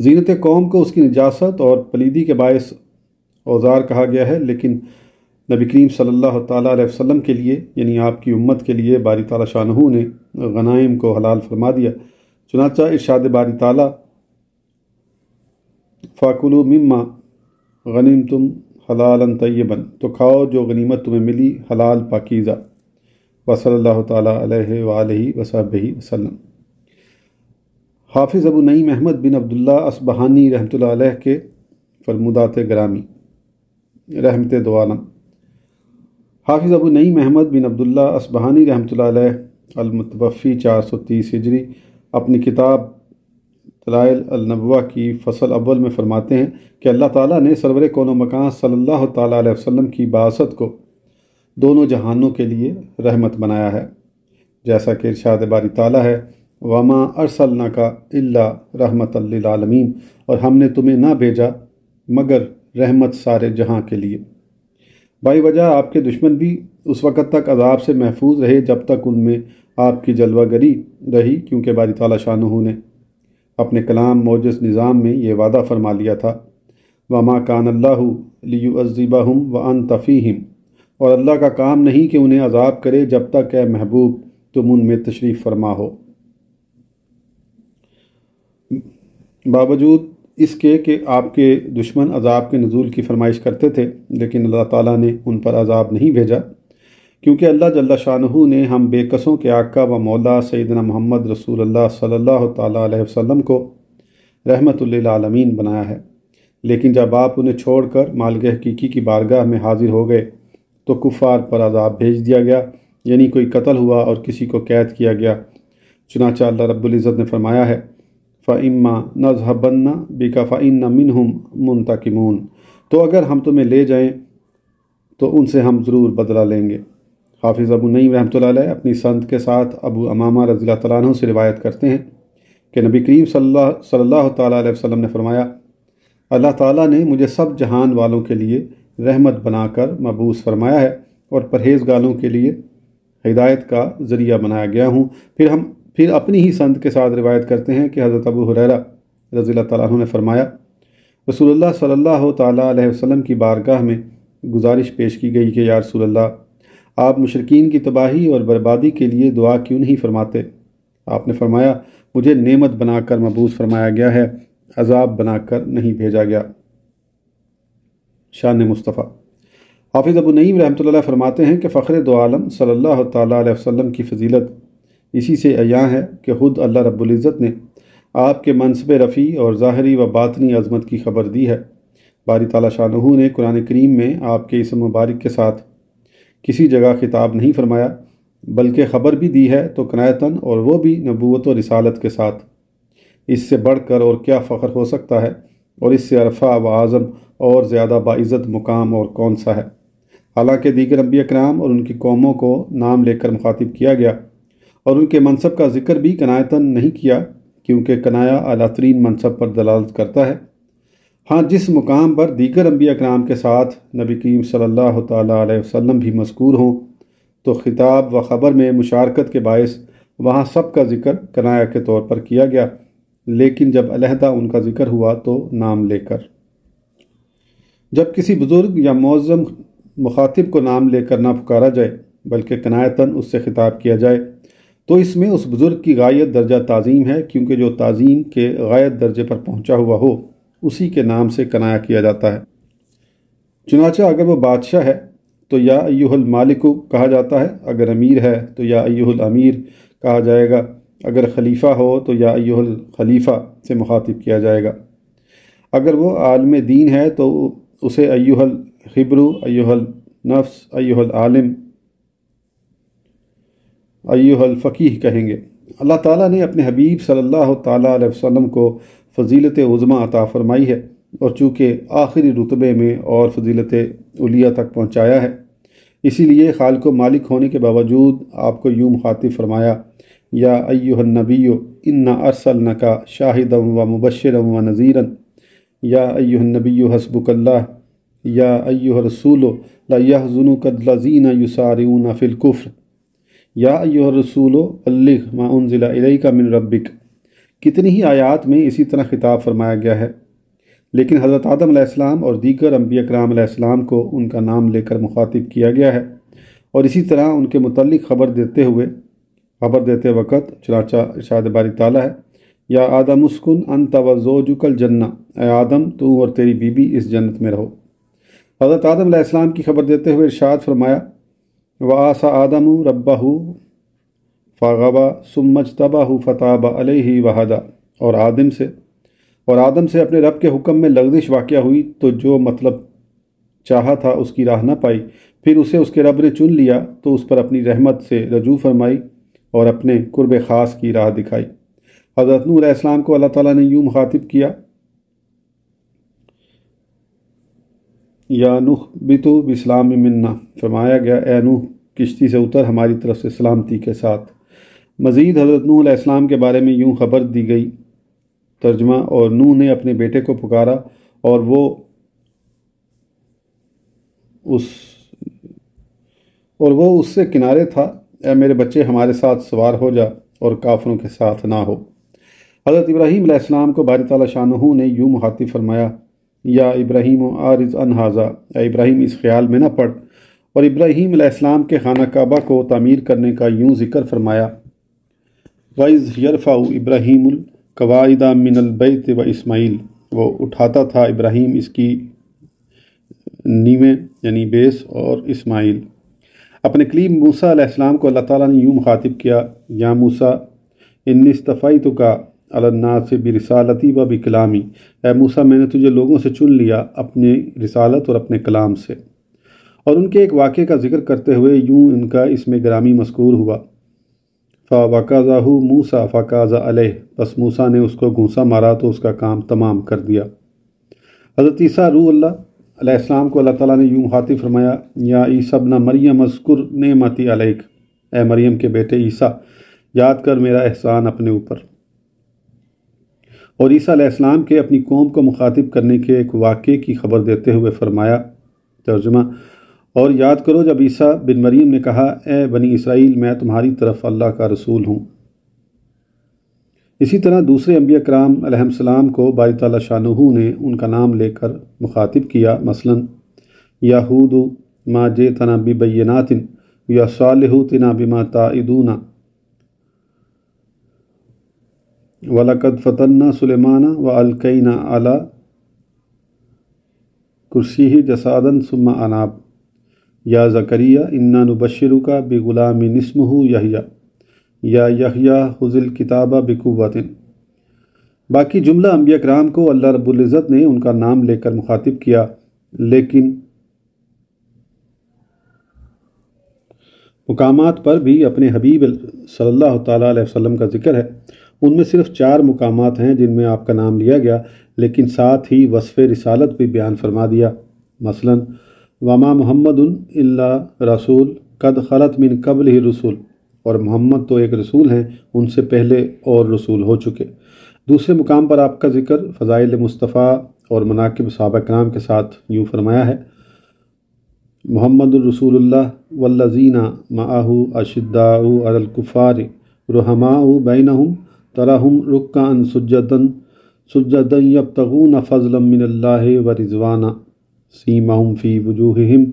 زینت قوم کو اس کی نجاست اور پلیدی کے باعث اوزار کہا گیا ہے، لیکن نبی کریم صلی اللہ تعالیٰ علیہ وسلم کے لیے یعنی آپ کی امت کے لیے باری تعالیٰ شانہ نے غنائم کو حلال فرما دیا۔ چنانچہ ارشاد باری تعالیٰ فَكُلُوا مِمَّا غَنِمْتُمْ حَلَالًا طَيِّبًا، تو کھاؤ جو غنیمت تمہیں ملی حلال پاکیزہ۔ وصلی اللہ تعالیٰ علیہ وآلہ وصحبہ وسلم۔ حافظ ابو نعیم احمد بن عبداللہ اصبہانی رحمۃ اللہ علیہ کے فرمودات گرامی، رحمت دو عالم۔ حافظ ابو نعیم احمد بن عبداللہ اصبہانی رحمۃ اللہ علیہ المتوفی 430 ہجری اپنی کتاب دلائل النبوہ کی فصل اول میں فرماتے ہیں کہ اللہ تعالیٰ نے سرور کون و مکان صلی اللہ تعالیٰ علیہ وسلم کی بعثت کو دونوں جہانوں کے لیے رحمت بنایا ہے، جیسا کہ ارشاد باری تعالیٰ ہے وَمَا أَرْسَلْنَاكَ إِلَّا رَحْمَةً لِّلْعَالَمِينَ، اور ہم نے تمہیں نہ بھیجا مگر رحمت سارے جہاں کے لیے۔ بائی وجہ آپ کے دشمن بھی اس وقت تک عذاب سے محفوظ رہے جب تک ان میں آپ کی جلوہ گری رہی، کیونکہ باری تعالیٰ شانہ نے اپنے کلام موجز نظام میں یہ وعدہ فرما لیا تھا وَمَا كَانَ اللَّهُ لِيُعَذِّبَهُمْ وَأَنْتَ فِيهِمْ، اور اللہ کا کام نہیں کہ انہیں عذاب کرے جب تک اے محبوب تم ان میں تشریف فرما ہو۔ باوجود اس کے کہ آپ کے دشمن عذاب کے نزول کی فرمائش کرتے تھے، لیکن اللہ تعالیٰ نے ان پر عذاب نہیں بھیجا، کیونکہ اللہ جل شانہ نے ہم بے کسوں کے آقا و مولا سیدنا محمد رسول اللہ صلی اللہ تعالیٰ علیہ وسلم کو رحمت للعالمین بنایا ہے۔ لیکن جب آپ انہیں چھوڑ کر مالک حقیقی کی بارگاہ میں حاضر ہو گئے تو کفار پر عذاب بھیج دیا گیا، یعنی کوئی قتل ہوا اور کسی کو قید کیا گیا۔ چنانچہ اللہ رب العزت نے فرمایا ہے فَإِمَّا نَذْهَبَنَّ بِكَ فَإِنَّ مِنْهُمْ مُنْتَقِمُونَ، تو اگر ہم تمہیں لے جائیں تو ان سے ہم ضرور بدلہ لیں گے۔ حافظ ابو نعیم رحمۃ اللہ علیہ اپنی سند کے ساتھ ابو امامہ رضی اللہ تعالیٰ عنہ سے روایت کرتے ہیں کہ نبی کریم صلی اللہ تعالیٰ علیہ وسلم نے فرمایا اللہ تعالیٰ نے مجھے سب جہان والوں کے لیے رحمت بنا کر مبعوث فرمایا ہے اور پرہیزگاروں کے لیے ہدایت کا ذریعہ بنایا گیا ہوں۔ پھر اپنی ہی سند کے ساتھ روایت کرتے ہیں کہ حضرت ابو ہریرہ رضی اللہ تعالیٰ عنہ نے فرمایا رسول اللہ صلی اللہ تعالیٰ علیہ وسلم کی بارگاہ میں گزارش پیش کی گئی کہ یا رسول اللہ، آپ مشرکین کی تباہی اور بربادی کے لیے دعا کیوں نہیں فرماتے؟ آپ نے فرمایا مجھے نعمت بنا کر مبعوث فرمایا گیا ہے، عذاب بنا کر نہیں بھیجا گیا۔ شان مصطفیٰ۔ حافظ ابو نعیم رحمۃ اللہ فرماتے ہیں کہ فخر دو عالم صلی اللہ تعالیٰ علیہ وسلم کی فضیلت اسی سے عیاں ہے کہ خود اللہ رب العزت نے آپ کے منصب رفیع اور ظاہری و باطنی عظمت کی خبر دی ہے۔ باری تعالیٰ شانہ نے قرآن کریم میں آپ کے اسم مبارک کے ساتھ کسی جگہ خطاب نہیں فرمایا، بلکہ خبر بھی دی ہے تو کنایتاً، اور وہ بھی نبوت و رسالت کے ساتھ۔ اس سے بڑھ کر اور کیا فخر ہو سکتا ہے، اور اس سے عرفہ و اعظم اور زیادہ باعزت مقام اور کون سا ہے؟ حالانکہ دیگر انبیاء کرام اور ان کی قوموں کو نام لے کر مخاطب کیا گیا اور ان کے منصب کا ذکر بھی کنایتاً نہیں کیا، کیونکہ کنایا اعلیٰ ترین منصب پر دلالت کرتا ہے۔ ہاں، جس مقام پر دیگر انبیاء کرام کے ساتھ نبی کریم صلی اللہ تعالیٰ علیہ وسلم بھی مذکور ہوں تو خطاب و خبر میں مشارکت کے باعث وہاں سب کا ذکر کنایا کے طور پر کیا گیا، لیکن جب علیحدہ ان کا ذکر ہوا تو نام لے کر۔ جب کسی بزرگ یا معظم مخاطب کو نام لے کر نہ پکارا جائے بلکہ کنایتاً اس سے خطاب کیا جائے تو اس میں اس بزرگ کی غایت درجہ تعظیم ہے، کیونکہ جو تعظیم کے غایت درجے پر پہنچا ہوا ہو اسی کے نام سے کنایا کیا جاتا ہے۔ چنانچہ اگر وہ بادشاہ ہے تو یا ایہا المالک کہا جاتا ہے، اگر امیر ہے تو یا ایہا الامیر کہا جائے گا، اگر خلیفہ ہو تو یا ایہا الخلیفہ سے مخاطب کیا جائے گا، اگر وہ عالم دین ہے تو اسے ایہا الخبر، ایہا النفس، ایہا العالم، ایہا الفقیہ کہیں گے۔ اللہ تعالیٰ نے اپنے حبیب صلی اللہ تعالیٰ علیہ وسلم کو فضیلت عظمیٰ عطا فرمائی ہے، اور چونکہ آخری رتبے میں اور فضیلت علیہ تک پہنچایا ہے، اسی لیے خالق و مالک ہونے کے باوجود آپ کو یوں مخاطب فرمایا یا ایہا النبی انا ارسلناک شاہدا و مبشرا و نذیرا، یا ایہا النبی حسبک اللہ، یا ایہا الرسول لا یحزنک الذین یسارعون فی الکفر، یا ایہا الرسول بلغ ما انزل الیک من ربک، کتنی ہی آیات میں اسی طرح خطاب فرمایا گیا ہے، لیکن حضرت آدم علیہ السلام اور دیگر انبیاء کرام علیہ السلام کو ان کا نام لے کر مخاطب کیا گیا ہے، اور اسی طرح ان کے متعلق خبر دیتے وقت چنانچہ ارشاد باری تعالیٰ ہے، یا آدم اسکن انت و زوجک الجنہ، اے آدم تو اور تیری بیوی اس جنت میں رہو۔ حضرت آدم علیہ السلام کی خبر دیتے ہوئے ارشاد فرمایا، وَآسَى آدَمُ رَبَّهُ فَغَوَى ثُمَّ اجْتَبَاهُ فَتَابَ عَلَيْهِ وَهَدَى، اور آدم سے اپنے رب کے حکم میں لغزش واقع ہوئی تو جو مطلب چاہا تھا اس کی راہ نہ پائی، پھر اسے اس کے رب نے چن لیا تو اس پر اپنی رحمت سے رجوع فرمائی اور اپنے قرب خاص کی راہ دکھائی۔ حضرت نوح علیہ السلام کو اللہ تعالیٰ نے یوں مخاطب کیا، یا نوح بتو بسلام منا، فرمایا گیا اے نوح کشتی سے اتر ہماری طرف سے سلامتی کے ساتھ۔ مزید حضرت نوح علیہ السلام کے بارے میں یوں خبر دی گئی، ترجمہ، اور نوح نے اپنے بیٹے کو پکارا اور وہ اس سے کنارے تھا، اے میرے بچے ہمارے ساتھ سوار ہو جا اور کافروں کے ساتھ نہ ہو۔ حضرت ابراہیم علیہ السلام کو باری تعالیٰ شانہ نے یوں مخاطب فرمایا، یا ابراہیم اعرض عن ھذا، اے ابراہیم اس خیال میں نہ پڑ، اور ابراہیم علیہ السلام کے خانہ کعبہ کو تعمیر کرنے کا یوں ذکر فرمایا، وَإِذْ يَرْفَعُ إِبْرَاهِيمُ الْقَوَاعِدَ مِنَ الْبَيْتِ وَإِسماعیل، وہ اٹھاتا تھا ابراہیم اس کی نیویں یعنی بیس اور اسماعیل۔ اپنے کلیم موسیٰ علیہ السلام کو اللہ تعالیٰ نے یوں مخاطب کیا، یا موسیٰ انی اصطفیتک علی الناس برسالتی و بکلامی، اے موسیٰ میں نے تجھے لوگوں سے چن لیا اپنے رسالت اور اپنے کلام سے۔ اور ان کے ایک واقعے کا ذکر کرتے ہوئے یوں ان کا اسم گرامی مذکور ہوا، فَوَقَذَهُ مُوسَى فَقَاذَ عَلَيْهِ، بس موسیٰ نے اس کو گھونسا مارا تو اس کا کام تمام کر دیا۔ حضرت عیسیٰ روح اللہ علیہ السلام کو اللہ تعالیٰ نے یوں مخاطب فرمایا، یا عیسیٰ ابن مریم اذکر نعمتی علیک، اے مریم کے بیٹے عیسیٰ یاد کر میرا احسان اپنے اوپر۔ اور عیسیٰ علیہ السلام کے اپنی قوم کو مخاطب کرنے کے ایک واقعے کی خبر دیتے ہوئے فرمایا، ترجمہ، اور یاد کرو جب عیسیٰ بن مریم نے کہا، اے بنی اسرائیل میں تمہاری طرف اللہ کا رسول ہوں۔ اسی طرح دوسرے انبیاء کرام علیہ السلام کو باری تعالیٰ شانہ نے ان کا نام لے کر مخاطب کیا، مثلا یا ہود ما جئتنا ببینات، یا صالح ائتنا بما تعدون، وَلَقَدْ فَتَنَّا سُلَيْمَانَ وَأَلْقَيْنَا عَلَى كُرْسِيِّهِ جَسَدًا ثُمَّ أَنَابَ، یا زکریا انا نبشرک بغلام اسمہ یحییٰ، یا یحییٰ خذ الکتاب بقوۃ۔ باقی جملہ انبیاء کرام کو اللہ رب العزت نے ان کا نام لے کر مخاطب کیا، لیکن مقامات پر بھی اپنے حبیب صلی اللہ تعالیٰ علیہ وسلم کا ذکر ہے۔ ان میں صرف 4 مقامات ہیں جن میں آپ کا نام لیا گیا، لیکن ساتھ ہی وصف رسالت بھی بیان فرما دیا، مثلا وما محمد الا رسول قد خلت من قبلہ الرسل، اور محمد تو ایک رسول ہیں، ان سے پہلے اور رسول ہو چکے۔ دوسرے مقام پر آپ کا ذکر فضائل مصطفیٰ اور مناقب صحابہ کرام کے ساتھ یوں فرمایا ہے، محمد الرسول اللہ والذین معہ اشداء علی الکفار رحماء بینہم تراہم رکعا سجدا یبتغون فضلا من اللہ ورضوانا سیماہم فی وجوہہم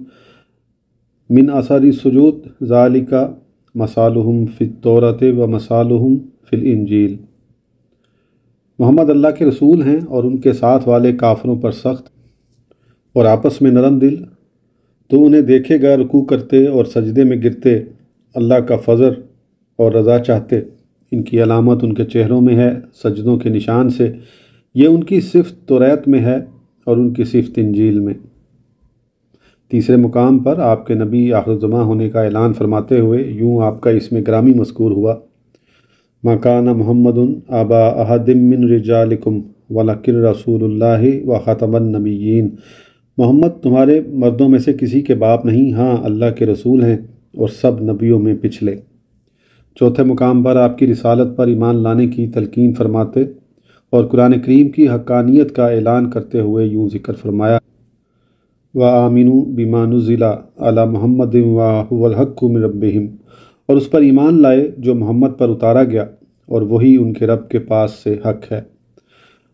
من اثر السجود ذالک مثالہم فی التوراۃ و مثالہم فی الانجیل۔ محمد اللہ کے رسول ہیں اور ان کے ساتھ والے کافروں پر سخت اور آپس میں نرم دل، تو انہیں دیکھے گا رکوع کرتے اور سجدے میں گرتے، اللہ کا فضل اور رضا چاہتے۔ ان کی علامت ان کے چہروں میں ہے سجدوں کے نشان سے، یہ ان کی صفت توریت میں ہے اور ان کی صفت انجیل میں۔ تیسرے مقام پر آپ کے نبی آخر الزماں ہونے کا اعلان فرماتے ہوئے یوں آپ کا اسم گرامی مذکور ہوا، ما کان محمد ابا احد من رجالکم ولکن رسول اللہ و خاتم النبیین، محمد تمہارے مردوں میں سے کسی کے باپ نہیں، ہاں اللہ کے رسول ہیں اور سب نبیوں میں پچھلے۔ چوتھے مقام پر آپ کی رسالت پر ایمان لانے کی تلقین فرماتے اور قرآن کریم کی حقانیت کا اعلان کرتے ہوئے یوں ذکر فرمایا، وَآمِنُوا بِمَا نُزِّلَ عَلَى مُحَمَّدٍ وَهُوَ الْحَقُّ مِن رَبِّهِمْ، اور اس پر ایمان لائے جو محمد پر اتارا گیا اور وہی ان کے رب کے پاس سے حق ہے۔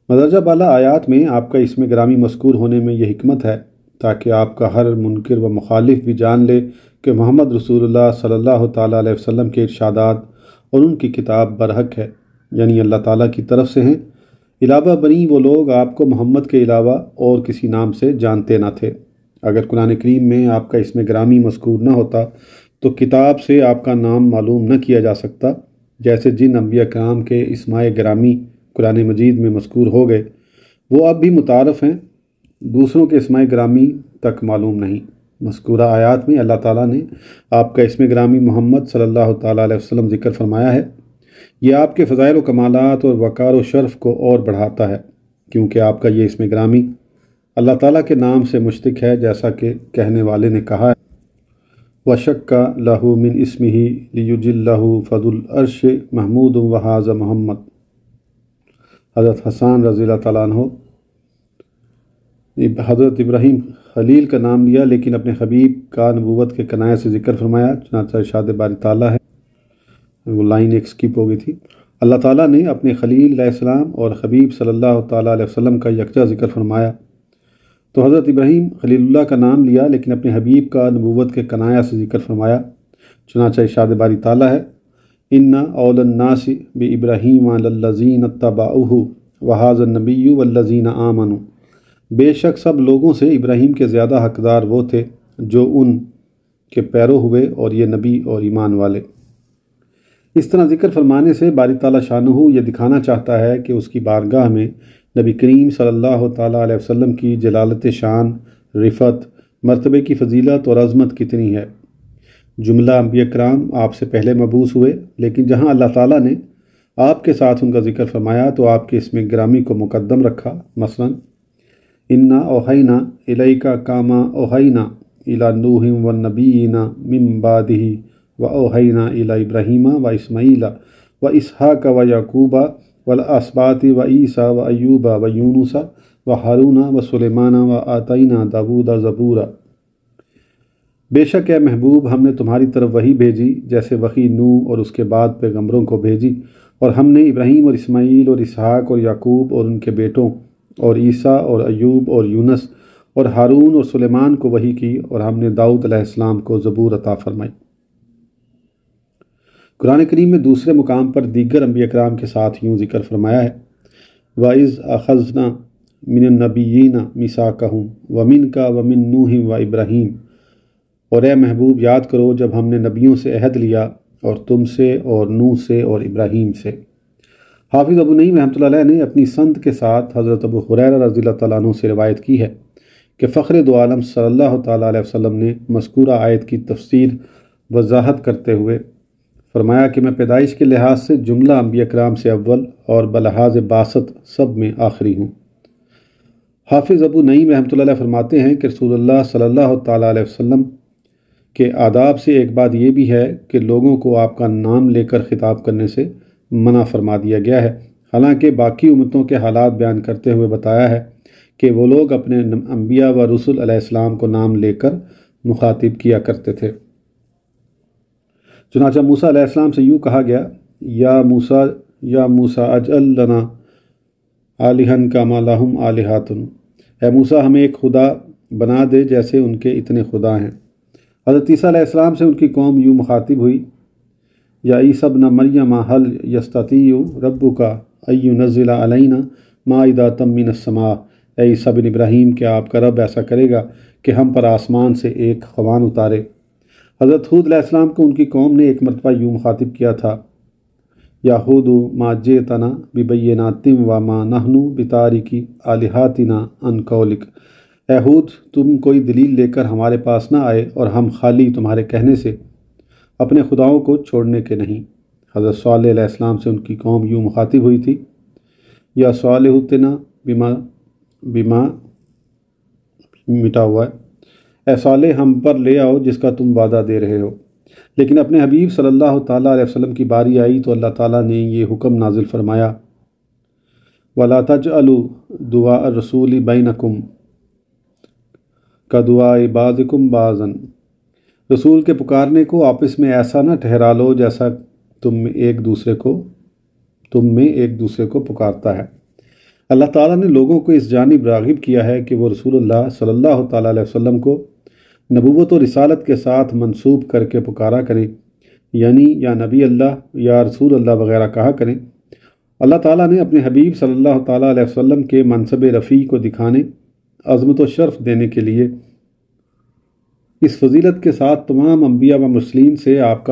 مدرجہ بالا آیات میں آپ کا اسم گرامی مذکور ہونے میں یہ حکمت ہے تاکہ آپ کا ہر منکر و مخالف بھی جان لے کہ محمد رسول اللہ صلی اللہ تعالیٰ علیہ وسلم کے ارشادات اور ان کی کتاب برحق ہے، یعنی اللہ تعالیٰ کی طرف سے ہیں۔ علاوہ بنی وہ لوگ آپ کو محمد کے علاوہ اور کسی نام سے جانتے نہ تھے۔ اگر قرآن کریم میں آپ کا اسم گرامی مذکور نہ ہوتا تو کتاب سے آپ کا نام معلوم نہ کیا جا سکتا، جیسے جن انبیاء کرام کے اسماء گرامی قرآن مجید میں مذکور ہو گئے وہ اب بھی متعارف ہیں، دوسروں کے اسماء گرامی تک معلوم نہیں۔ مذکورہ آیات میں اللہ تعالیٰ نے آپ کا اسم گرامی محمد صلی اللہ تعالیٰ علیہ وسلم ذکر فرمایا ہے۔ یہ آپ کے فضائل و کمالات اور وقار و شرف کو اور بڑھاتا ہے، کیونکہ آپ کا یہ اسم گرامی اللہ تعالیٰ کے نام سے مشتق ہے، جیسا کہ کہنے والے نے کہا ہے وَشَكَّ لَهُ مِنْ اسْمِهِ لِيُجِلَّهُ فَذُو الْعَرْشِ مَحْمُودٌ وَهَٰذَا محمد۔ حضرت حسان رضی اللہ تعالیٰ عنہ حضرت ابراہیم خلیل کا نام لیا لیکن اپنے حبیب کا نبوت کے کنایہ سے ذکر فرمایا، چنانچہ ارشاد باری تعالیٰ ہے، وہ لائن ایک سکپ ہو گئی تھی۔ اللہ تعالیٰ نے اپنے خلیل علیہ السلام اور حبیب صلی اللہ تعالیٰ علیہ وسلم کا یکجا ذکر فرمایا، تو حضرت ابراہیم خلیل اللہ کا نام لیا لیکن اپنے حبیب کا نبوت کے کنایہ سے ذکر فرمایا، چنانچہ ارشاد باری تعالیٰ ہے اِنَّ أَوْلَى النَّاسِ بِإِبْرَاهِيمَ لَلَّذِينَ اتَّبَعُوهُ وَهَٰذَا النَّبِيُّ وَالَّذِينَ آمَنُوا۔ بے شک سب لوگوں سے ابراہیم کے زیادہ حقدار وہ تھے جو ان کے پیرو ہوئے، اور یہ نبی اور ایمان والے۔ اس طرح ذکر فرمانے سے باری تعالیٰ شانہ یہ دکھانا چاہتا ہے کہ اس کی بارگاہ میں نبی کریم صلی اللہ تعالیٰ علیہ وسلم کی جلالت شان، رفعت، مرتبے کی فضیلت اور عظمت کتنی ہے۔ جملہ انبیاء کرام آپ سے پہلے مبعوث ہوئے، لیکن جہاں اللہ تعالیٰ نے آپ کے ساتھ ان کا ذکر فرمایا تو آپ کے اسم گرامی کو مقدم رکھا۔ مثلاً اِنَّا أَوْحَيْنَا إِلَيْكَ كَمَا أَوْحَيْنَا إِلَى نُوحٍ وَالنَّبِيِّينَ مِن بَعْدِهِ وَأَوْحَيْنَا إِلَى إِبْرَاهِيمَ وَإِسْمَاعِيلَ وَإِسْحَاقَ وَيَعْقُوبَ وَالْأَسْبَاطِ وَعِيسَىٰ وَأَيُّوبَ وَيُونُسَ وَهَارُونَ وَسُلَيْمَانَ وَآتَيْنَا دَاوُودَ زَبُورًا۔ بے شک اے محبوب ہم نے تمہاری طرف وحی بھیجی جیسے وحی نوح اور اس کے بعد پیغمبروں کو بھیجی، اور ہم نے ابراہیم اور اسماعیل اور اسحاق اور یعقوب اور ان کے بیٹوں اور عیسیٰ اور ایوب اور یونس اور ہارون اور سلیمان کو وحی کی، اور ہم نے داؤد علیہ السلام کو زبور عطا فرمائی۔ قرآن کریم میں دوسرے مقام پر دیگر انبیاء کرام کے ساتھ یوں ذکر فرمایا ہے وَإِذْ أَخَذْنَا مِنَ النَّبِيِّينَ مِيثَاقَهُمْ وَمِنْكَ وَمِن نُوحٍ وَإِبْرَاهِيمَ۔ اور اے محبوب یاد کرو جب ہم نے نبیوں سے عہد لیا، اور تم سے اور نوح سے اور ابراہیم سے۔ حافظ ابو نعیم رحمۃ اللہ علیہ نے اپنی سند کے ساتھ حضرت ابو ہریرہ رضی اللہ تعالیٰ عنہ سے روایت کی ہے کہ فخر دو عالم صلی اللہ تعالیٰ علیہ وسلم نے مذکورہ آیت کی تفسیر وضاحت کرتے ہوئے فرمایا کہ میں پیدائش کے لحاظ سے جملہ انبیاء کرام سے اول اور بلحاظ باسط سب میں آخری ہوں۔ حافظ ابو نعیم رحمۃ اللہ علیہ فرماتے ہیں کہ رسول اللہ صلی اللہ تعالیٰ علیہ وسلم کے آداب سے ایک بات یہ بھی ہے کہ لوگوں کو آپ کا نام لے کر خطاب کرنے سے منع فرما دیا گیا ہے، حالانکہ باقی امتوں کے حالات بیان کرتے ہوئے بتایا ہے کہ وہ لوگ اپنے انبیاء و رسول علیہ السلام کو نام لے کر مخاطب کیا کرتے تھے۔ چنانچہ موسیٰ علیہ السلام سے یوں کہا گیا یا موسیٰ اجعل لنا آلہن کما لہم آلہۃ، اے موسیٰ ہمیں ایک خدا بنا دے جیسے ان کے اتنے خدا ہیں۔ حضرت عیسیٰ علیہ السلام سے ان کی قوم یوں مخاطب ہوئی یا عیسیٰ ابن مریم هل یستطیع ربک ان ینزل علینا مائدۃ من السماء، اے عیسیٰ بن ابراہیم کیا آپ کا رب ایسا کرے گا کہ ہم پر آسمان سے ایک خوان اتارے۔ حضرت ہود علیہ السلام کو ان کی قوم نے ایک مرتبہ یوں مخاطب کیا تھا یا ہود ما جئتنا ببینات وما نحن بتارک آلہتنا عن قولک، اے ہود تم کوئی دلیل لے کر ہمارے پاس نہ آئے اور ہم خالی تمہارے کہنے سے اپنے خداؤں کو چھوڑنے کے نہیں۔ حضرت صالح علیہ السلام سے ان کی قوم یوں مخاطب ہوئی تھی یا صالح تنا بما مٹا ہوا ہے، اے صالح ہم پر لے آؤ جس کا تم وعدہ دے رہے ہو۔ لیکن اپنے حبیب صلی اللہ تعالیٰ علیہ وسلم کی باری آئی تو اللہ تعالیٰ نے یہ حکم نازل فرمایا وَلَا تَجْعَلُوا دُعَاءَ الرَّسُولِ بَيْنَكُمْ كَدُعَاءِ بَعْضِكُمْ بَعْضًا، رسول کے پکارنے کو آپس میں ایسا نہ ٹھہرا لو جیسا تم ایک دوسرے کو تم میں ایک دوسرے کو پکارتا ہے۔ اللہ تعالیٰ نے لوگوں کو اس جانب راغب کیا ہے کہ وہ رسول اللہ صلی اللہ تعالیٰ علیہ وسلم کو نبوت و رسالت کے ساتھ منسوب کر کے پکارا کریں، یعنی یا نبی اللہ یا رسول اللہ وغیرہ کہا کریں۔ اللہ تعالیٰ نے اپنے حبیب صلی اللہ تعالیٰ علیہ وسلم کے منصب رفیع کو دکھانے، عظمت و شرف دینے کے لیے اس فضیلت کے ساتھ تمام انبیاء و مرسلین سے آپ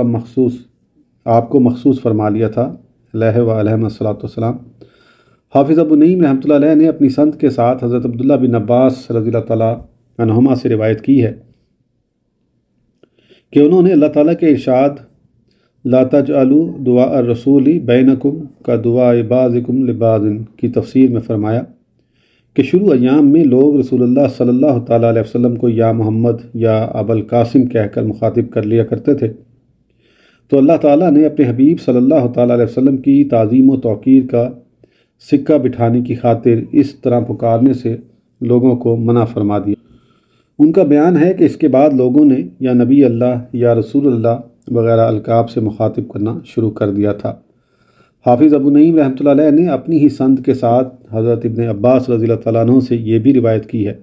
کو مخصوص فرما لیا تھا، علیہ و علیہم الصلاۃ والسلام۔ حافظ ابو نعیم رحمۃ اللہ علیہ نے اپنی سند کے ساتھ حضرت عبداللہ بن عباس رضی اللہ تعالیٰ عنہما سے روایت کی ہے کہ انہوں نے اللہ تعالیٰ کے ارشاد لا تجعلوا دعاء الرسول بینکم کا دعاء بعضکم لبعض کی تفسیر میں فرمایا کہ شروع ایام میں لوگ رسول اللہ صلی اللہ تعالیٰ علیہ وسلم کو یا محمد یا ابو القاسم کہہ کر مخاطب کر لیا کرتے تھے، تو اللہ تعالیٰ نے اپنے حبیب صلی اللہ تعالیٰ علیہ وسلم کی تعظیم و توقیر کا سکہ بٹھانے کی خاطر اس طرح پکارنے سے لوگوں کو منع فرما دیا۔ ان کا بیان ہے کہ اس کے بعد لوگوں نے یا نبی اللہ یا رسول اللہ وغیرہ القاب سے مخاطب کرنا شروع کر دیا تھا۔ حافظ ابو نعیم رحمۃ اللہ علیہ نے اپنی ہی سند کے ساتھ حضرت ابن عباس رضی اللہ تعالیٰ عنہ سے یہ بھی روایت کی ہے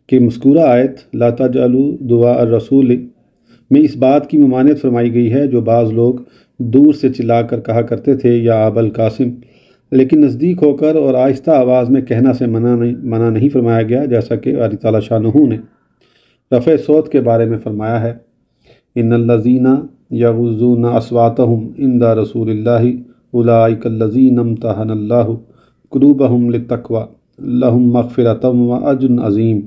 کہ مذکورہ آیت لا تجعلوا دعاء الرسول میں اس بات کی ممانعت فرمائی گئی ہے جو بعض لوگ دور سے چلا کر کہا کرتے تھے یا ابو القاسم، لیکن نزدیک ہو کر اور آہستہ آواز میں کہنا سے منع نہیں فرمایا گیا، جیسا کہ اللہ تعالیٰ شانہ نے رفع صوت کے بارے میں فرمایا ہے ان الذین یغضون اصواتهم عند رسول اللہ اولئک الذین امتحن اللہ قلوبہم للتقوی لہم مغفرۃ واجر عظیم۔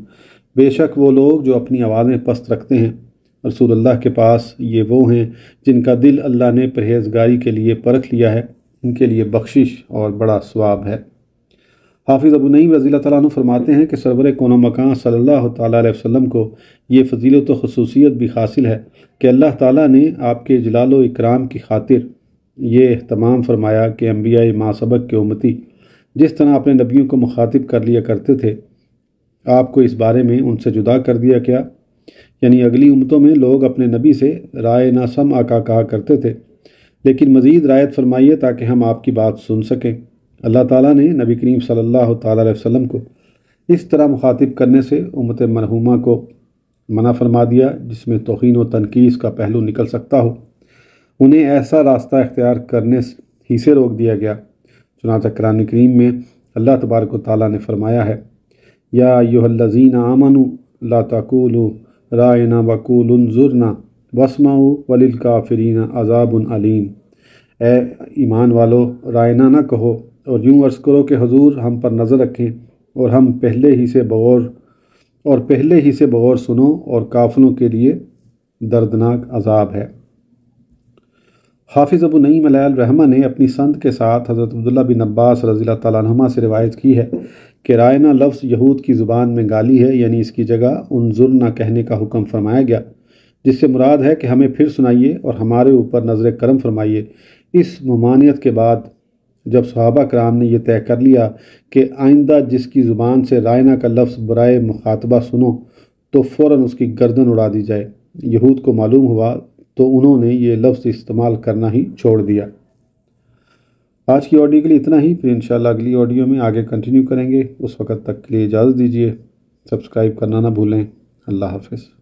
بے شک وہ لوگ جو اپنی آوازیں پست رکھتے ہیں رسول اللہ کے پاس، یہ وہ ہیں جن کا دل اللہ نے پرہیزگاری کے لیے پرکھ لیا ہے، ان کے لیے بخشش اور بڑا ثواب ہے۔ حافظ ابو نعیم رضی اللہ تعالیٰ عنہ فرماتے ہیں کہ سرور کون و مکان صلی اللہ تعالیٰ علیہ وسلم کو یہ فضیلت و خصوصیت بھی حاصل ہے کہ اللہ تعالیٰ نے آپ کے جلال و اکرام کی خاطر یہ اہتمام فرمایا کہ انبیاء ما سبق کے امتی جس طرح اپنے نبیوں کو مخاطب کر لیا کرتے تھے، آپ کو اس بارے میں ان سے جدا کر دیا گیا، یعنی اگلی امتوں میں لوگ اپنے نبی سے رائے نہ سمع کا کہا کرتے تھے، لیکن مزید رعایت فرمائیے تاکہ ہم آپ کی بات سن سکیں۔ اللہ تعالیٰ نے نبی کریم صلی اللہ تعالیٰ علیہ وسلم کو اس طرح مخاطب کرنے سے امت مرحومہ کو منع فرما دیا جس میں توہین و تنقیص کا پہلو نکل سکتا ہو، انہیں ایسا راستہ اختیار کرنے ہی سے روک دیا گیا۔ چنانچہ قرآن کریم میں اللہ تبارک و تعالیٰ نے فرمایا ہے یا ایھا الذین آمنوا لا تقولوا رائنا وقولوا انظرنا واسمعوا وللکافرین عذاب علیم۔ اے ایمان والو، رائنا نہ کہو اور یوں عرض کرو کہ حضور ہم پر نظر رکھیں اور ہم پہلے ہی سے بغور سنو اور کافروں کے لیے دردناک عذاب ہے۔ حافظ ابو نعیم علیہ الرحمہ نے اپنی سند کے ساتھ حضرت عبداللہ بن عباس رضی اللہ تعالیٰ عنہما سے روایت کی ہے کہ رائنا لفظ یہود کی زبان میں گالی ہے، یعنی اس کی جگہ انظرنا کہنے کا حکم فرمایا گیا، جس سے مراد ہے کہ ہمیں پھر سنائیے اور ہمارے اوپر نظر کرم فرمائیے۔ اس ممانعت کے بعد جب صحابہ کرام نے یہ طے کر لیا کہ آئندہ جس کی زبان سے رائنا کا لفظ برائے مخاطبہ سنو تو فوراً اس کی گردن اڑا دی جائے، یہود کو معلوم ہوا تو انہوں نے یہ لفظ استعمال کرنا ہی چھوڑ دیا۔ آج کی آڈیو کے لیے اتنا ہی، پھر انشاءاللہ اگلی آڈیو میں آگے کنٹینیو کریں گے۔ اس وقت تک کے لیے اجازت دیجیے، سبسکرائب کرنا نہ بھولیں۔ اللہ حافظ۔